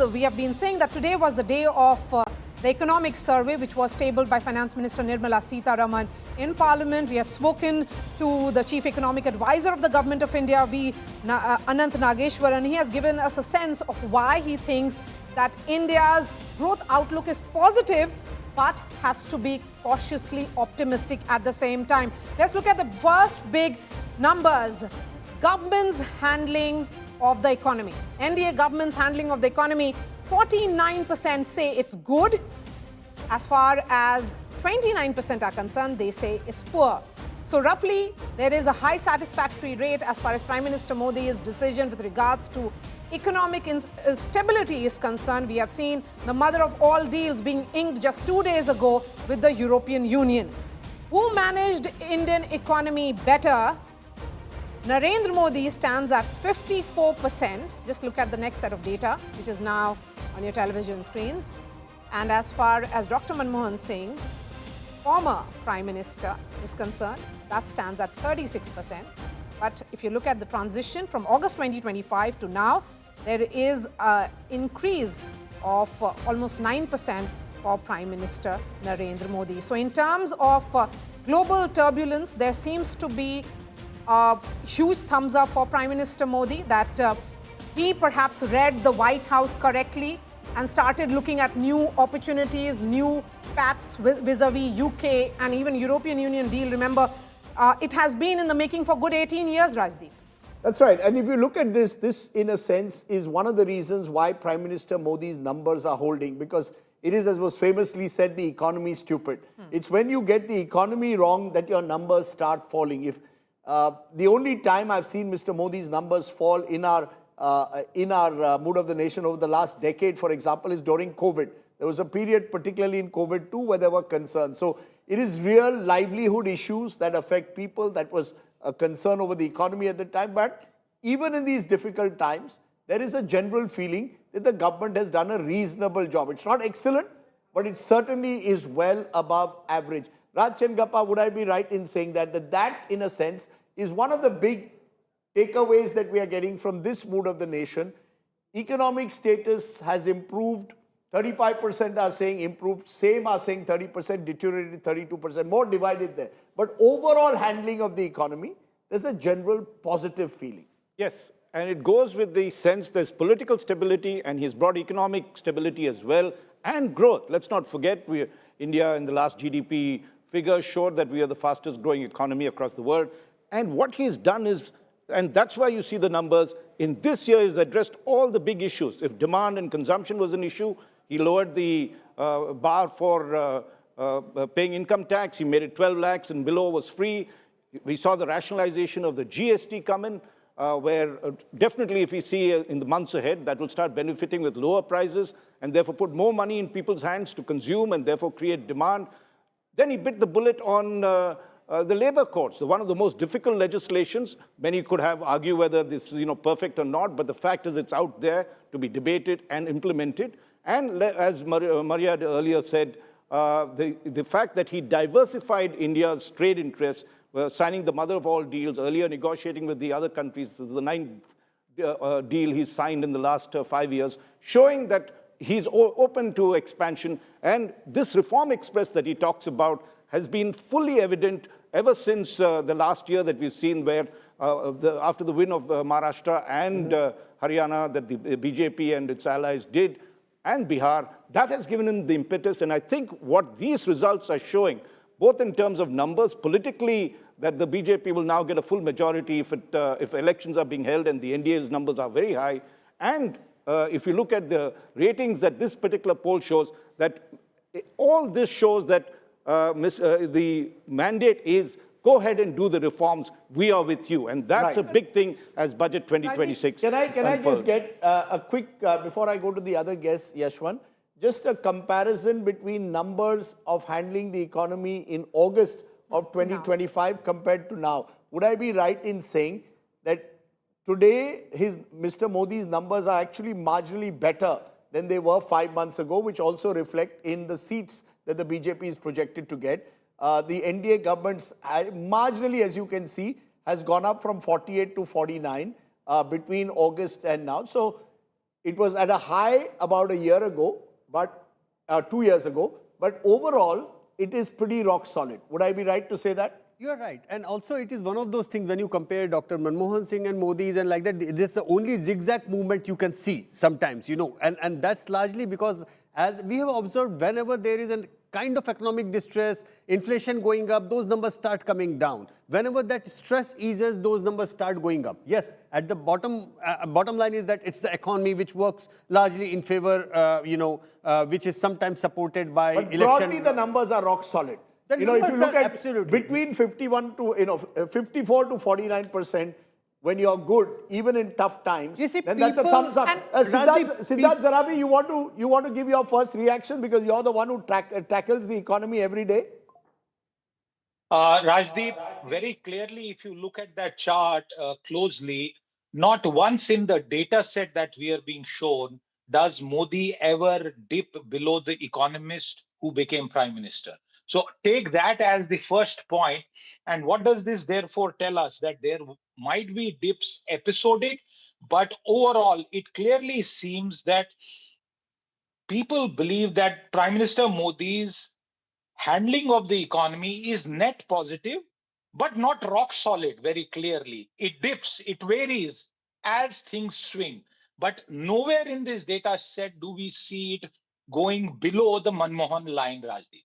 as we have been saying that today was the day of the economic survey, which was tabled by Finance Minister Nirmala Sitharaman in Parliament. We have spoken to the Chief Economic Advisor of the Government of India, Anant Nageshwaran. He has given us a sense of why he thinks that India's growth outlook is positive, but has to be cautiously optimistic at the same time. Let's look at the first big numbers. Government's handling of the economy. NDA government's handling of the economy, 49% say it's good. As far as 29% are concerned, they say it's poor. So roughly, there is a high satisfactory rate as far as Prime Minister Modi's decision with regards to economic stability is concerned. We have seen the mother of all deals being inked just 2 days ago with the European Union. Who managed Indian economy better? Narendra Modi stands at 54%. Just look at the next set of data, which is now on your television screens. And as far as Dr. Manmohan Singh, former Prime Minister, is concerned, that stands at 36%. But if you look at the transition from August 2025 to now, there is an increase of almost 9% for Prime Minister Narendra Modi. So in terms of global turbulence, there seems to be a huge thumbs up for Prime Minister Modi that he perhaps read the White House correctly and started looking at new opportunities, new pacts vis-a-vis UK and even European Union deal. Remember, it has been in the making for good 18 years, Rajdeep. That's right. And if you look at this in a sense is one of the reasons why Prime Minister Modi's numbers are holding, because it is, as was famously said, the economy is stupid. It's when you get the economy wrong that your numbers start falling. If the only time I've seen Mr. Modi's numbers fall in our mood of the nation over the last decade, for example, is during COVID. There was a period, particularly in COVID too, where there were concerns. So it is real livelihood issues that affect people. That was a concern over the economy at the time. But even in these difficult times, there is a general feeling that the government has done a reasonable job. It's not excellent, but it certainly is well above average. Raj Chengappa, would I be right in saying that in a sense is one of the big takeaways that we are getting from this mood of the nation? Economic status has improved. 35% are saying improved, same are saying 30%, deteriorated 32%, more divided there. But overall handling of the economy, there's a general positive feeling. Yes, and it goes with the sense there's political stability, and he's brought economic stability as well, and growth. Let's not forget, India in the last GDP figures showed that we are the fastest growing economy across the world. And what he's done is, and that's why you see the numbers, in this year he's addressed all the big issues. If demand and consumption was an issue, he lowered the bar for paying income tax. He made it 12 lakhs and below was free. We saw the rationalization of the GST come in, where definitely if we see in the months ahead, that will start benefiting with lower prices and therefore put more money in people's hands to consume and therefore create demand. Then he bit the bullet on the labor courts, one of the most difficult legislations. Many could have argued whether this is perfect or not, but the fact is it's out there to be debated and implemented. And as Maria earlier said, the fact that he diversified India's trade interests, signing the mother of all deals, earlier negotiating with the other countries, this is the 9th deal he's signed in the last 5 years, showing that he's open to expansion. And this reform express that he talks about has been fully evident ever since the last year that we've seen, where after the win of Maharashtra and Haryana that the BJP and its allies did, and Bihar, that has given him the impetus. And I think what these results are showing, both in terms of numbers, politically, that the BJP will now get a full majority if elections are being held and the NDA's numbers are very high. And if you look at the ratings that this particular poll shows, that all this shows that the mandate is go ahead and do the reforms. We are with you. And that's a big thing as Budget 2026. Can I just get a quick, before I go to the other guests, Yashwan, just a comparison between numbers of handling the economy in August of 2025 compared to now. Would I be right in saying that today Mr. Modi's numbers are actually marginally better than they were 5 months ago, which also reflect in the seats that the BJP is projected to get? The NDA government's marginally, as you can see, has gone up from 48 to 49 between August and now. So It was at a high about a year ago, but 2 years ago. But overall, it is pretty rock solid. Would I be right to say that? You're right. And also it is one of those things when you compare Dr. Manmohan Singh and Modi's and like that, this is the only zigzag movement you can see sometimes, and that's largely because as we have observed, whenever there is a kind of economic distress, inflation going up, those numbers start coming down. Whenever that stress eases, those numbers start going up. Yes, at the bottom line is that it's the economy which works largely in favor, which is sometimes supported by But election. broadly, the numbers are rock solid. If you look at absolutely between 54 to 49%, when you're good, even in tough times, You see, then that's a people- thumbs up. and Siddharth Zarabi, you want to give your first reaction because you're the one who tackles the economy every day. Rajdeep, very clearly, if you look at that chart closely, not once in the data set that we are being shown does Modi ever dip below the economist who became prime minister. So take that as the first point. And what does this therefore tell us? That there might be dips episodic, but overall, it clearly seems that people believe that Prime Minister Modi's handling of the economy is net positive, but not rock solid very clearly. It dips, it varies as things swing. But nowhere in this data set do we see it going below the Manmohan line, Rajdeep.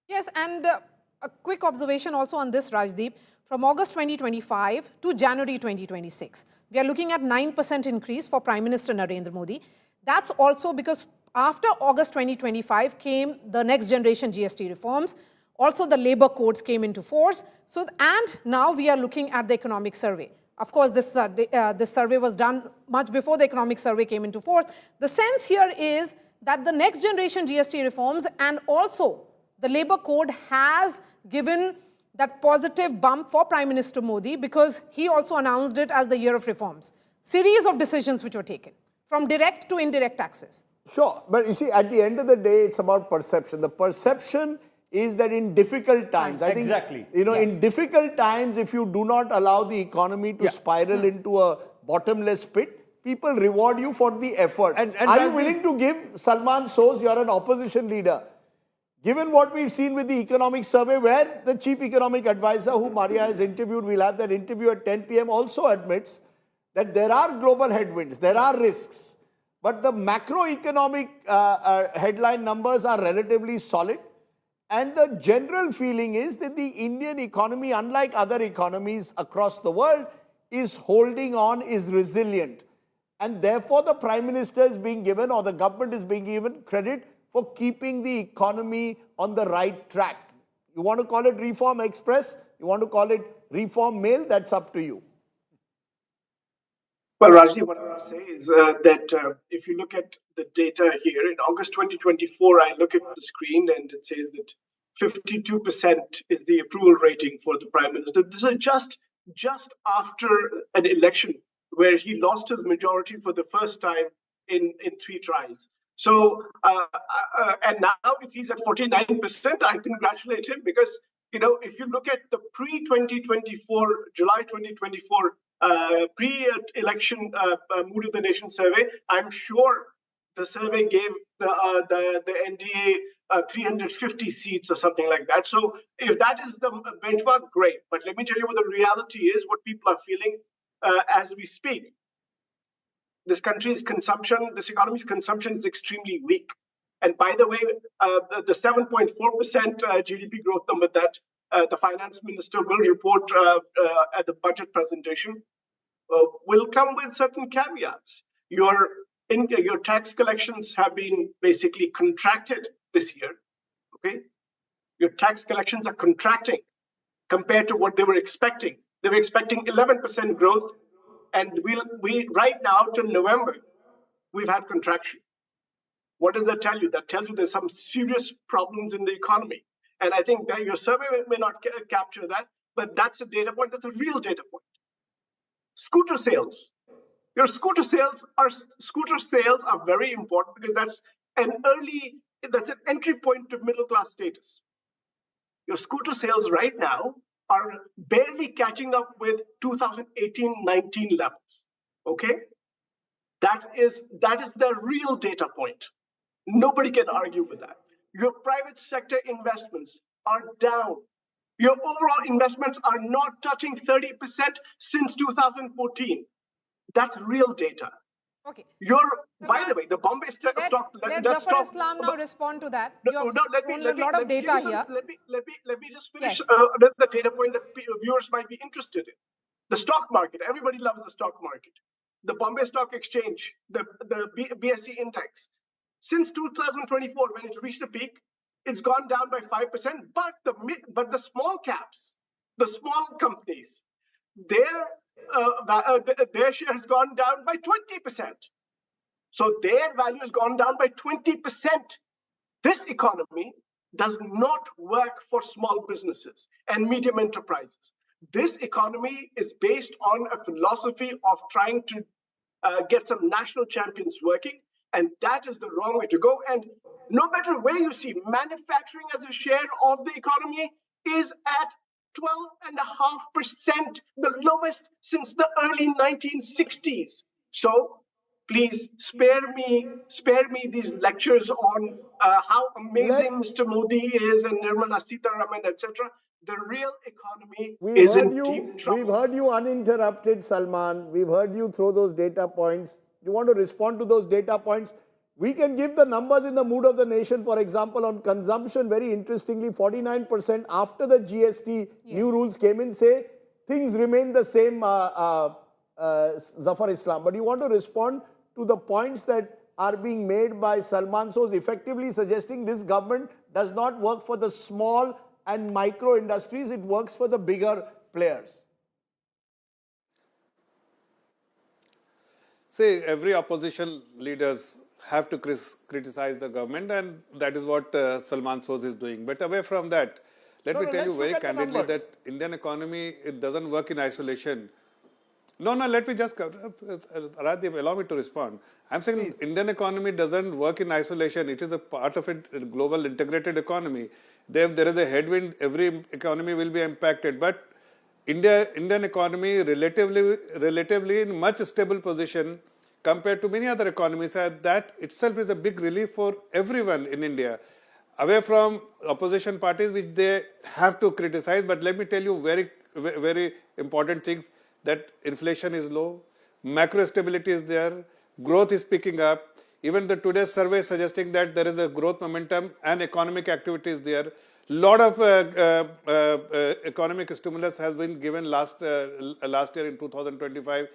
Yes, and a quick observation also on this, Rajdeep. From August 2025 to January 2026, we are looking at 9% increase for Prime Minister Narendra Modi. That's also because after August 2025 came the next generation GST reforms. Also, the labor codes came into force. And now we are looking at the economic survey. Of course, this survey was done much before the economic survey came into force. The sense here is that the next generation GST reforms and also the labor code has given that positive bump for Prime Minister Modi because he also announced it as the year of reforms. Series of decisions which were taken, from direct to indirect taxes. Sure, but you see, at the end of the day, it's about perception. The perception is that in difficult times, I think, Exactly. in difficult times, if you do not allow the economy to spiral into a bottomless pit, people reward you for the effort. And are you willing to give Salman Soz, you're an opposition leader, given what we've seen with the economic survey, where the chief economic advisor, who Maria has interviewed, we'll have that interview at 10 p.m., also admits that there are global headwinds, there are risks, but the macroeconomic headline numbers are relatively solid. And the general feeling is that the Indian economy, unlike other economies across the world, is holding on, is resilient. And therefore, the Prime Minister is being given, or the government is being given credit for keeping the economy on the right track. You want to call it Reform Express, you want to call it Reform Mail, that's up to you. Well, Rajdeep, what I would say is that if you look at the data here, in August 2024, I look at the screen and it says that 52% is the approval rating for the Prime Minister. This is just after an election where he lost his majority for the first time in 3 tries. So, and now if he's at 49%, I congratulate him because, if you look at the pre-2024, July 2024, pre-election Mood of the Nation survey, I'm sure the survey gave the NDA 350 seats or something like that. So if that is the benchmark, great. But let me tell you what the reality is, what people are feeling as we speak. This country's consumption, this economy's consumption is extremely weak. And by the way, the 7.4% GDP growth number that the finance minister will report at the budget presentation will come with certain caveats. Your tax collections have been basically contracted this year. Okay, your tax collections are contracting compared to what they were expecting. They were expecting 11% growth, and we right now till November we've had contraction. What does that tell you? That tells you there's some serious problems in the economy. And I think that your survey may not capture that, but that's a data point. That's a real data point. Scooter sales. Your scooter sales are very important because that's an entry point to middle class status. Your scooter sales right now are barely catching up with 2018-19 levels. Okay? That is the real data point. Nobody can argue with that. Your private sector investments are down. Your overall investments are not touching 30% since 2014. That's real data. Okay. By the way, the Bombay stock. Let Let's Zafar stop. Islam now respond to that. No, You have no, thrown a lot of data here. let me just finish Yes. the data point that viewers might be interested in. The stock market. Everybody loves the stock market. The Bombay Stock Exchange, the BSE index. Since 2024, when it reached a peak, it's gone down by 5%. But the small caps, the small companies, their share has gone down by 20%. So their value has gone down by 20%. This economy does not work for small businesses and medium enterprises. This economy is based on a philosophy of trying to get some national champions working, and that is the wrong way to go. And no matter where you see, manufacturing as a share of the economy is at 12.5%, the lowest since the early 1960s. So please spare me these lectures on how amazing Mr. Modi is and Nirmala Sitharaman, etc. The real economy is in deep trouble. We've heard you uninterrupted, Salman. We've heard you throw those data points. You want to respond to those data points? We can give the numbers in the mood of the nation. For example, on consumption, very interestingly, 49% after the GST new rules came in, say things remain the same, Zafar Islam. But you want to respond to the points that are being made by Salman Soz, effectively suggesting this government does not work for the small and micro industries, it works for the bigger players. See, every opposition leaders have to criticize the government, and that is what Salman Soz is doing. But away from that, let me tell you very candidly that Indian economy, it doesn't work in isolation. No, let me just, Rajdeep, allow me to respond. I'm saying please. Indian economy doesn't work in isolation. It is a part of a global integrated economy. There is a headwind, every economy will be impacted. But Indian economy relatively in much stable position compared to many other economies. And that itself is a big relief for everyone in India. Away from opposition parties, which they have to criticize. But let me tell you very important things. That inflation is low, macro stability is there, growth is picking up. Even the today's survey is suggesting that there is a growth momentum and economic activity is there. Lot of economic stimulus has been given last year in 2025.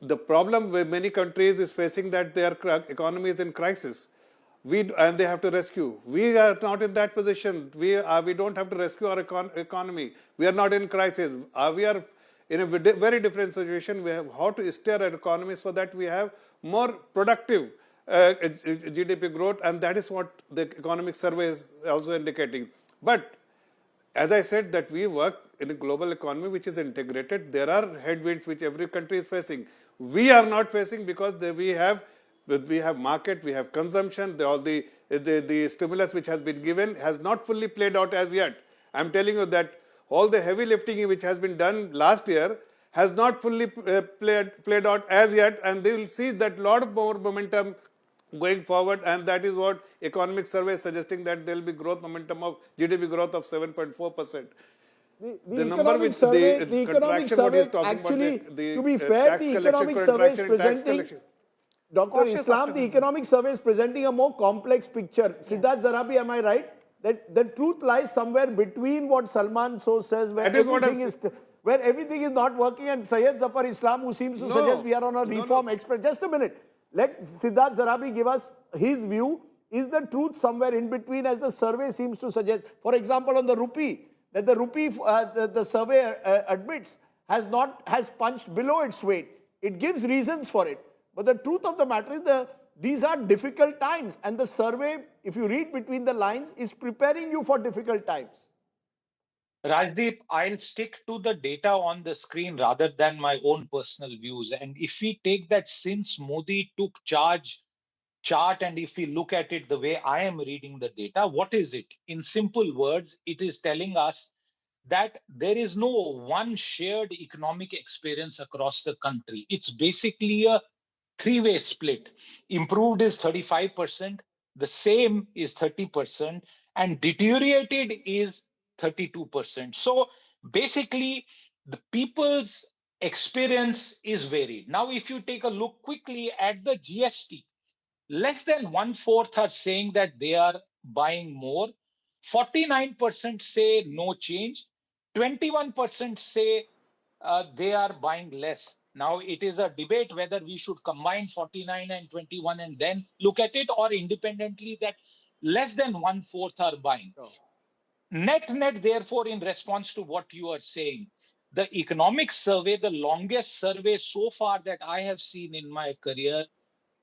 The problem with many countries is facing that their economy is in crisis. And they have to rescue. We are not in that position. We don't have to rescue our economy. We are not in crisis. We are in a very different situation. We have how to steer our economy so that we have more productive GDP growth, and that is what the economic survey is also indicating. But as I said, that we work in a global economy which is integrated. There are headwinds which every country is facing. We are not facing because we have market, we have consumption. The stimulus which has been given has not fully played out as yet. I'm telling you that all the heavy lifting which has been done last year has not fully played out as yet, and they will see that lot of more momentum going forward, and that is what economic survey is suggesting, that there will be growth momentum of GDP growth of 7.4%. The economic survey, actually, to be fair, the economic survey is presenting, Dr. Islam, the economic survey is presenting a more complex picture. Yes. Siddharth Zarabi, am I right? That the truth lies somewhere between what Salman Soz says, where everything is not working, and Syed Zafar Islam, who seems to suggest we are on a reform express. Just a minute. Let Siddharth Zarabi give us his view. Is the truth somewhere in between, as the survey seems to suggest? For example, on the rupee, that the rupee, the survey admits, has punched below its weight. It gives reasons for it. But the truth of the matter is these are difficult times, and the survey, if you read between the lines, is preparing you for difficult times. Rajdeep, I'll stick to the data on the screen rather than my own personal views. And if we take that since Modi took charge chart, and if we look at it the way I am reading the data, what is it? In simple words, it is telling us that there is no one shared economic experience across the country. It's basically a three-way split. Improved is 35%, the same is 30%, and deteriorated is 32%. So basically, the people's experience is varied. Now, if you take a look quickly at the GST, less than one-fourth are saying that they are buying more. 49% say no change. 21% say they are buying less. Now, it is a debate whether we should combine 49 and 21 and then look at it, or independently that less than one-fourth are buying. Oh. Net, therefore, in response to what you are saying, the economic survey, the longest survey so far that I have seen in my career,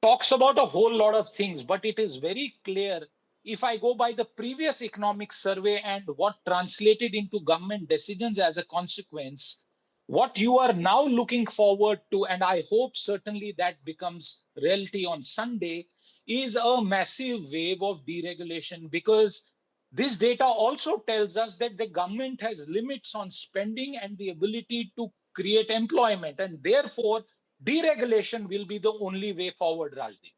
talks about a whole lot of things, but it is very clear if I go by the previous economic survey and what translated into government decisions as a consequence, what you are now looking forward to, and I hope certainly that becomes reality on Sunday, is a massive wave of deregulation, because this data also tells us that the government has limits on spending and the ability to create employment, and therefore deregulation will be the only way forward, Rajdeep.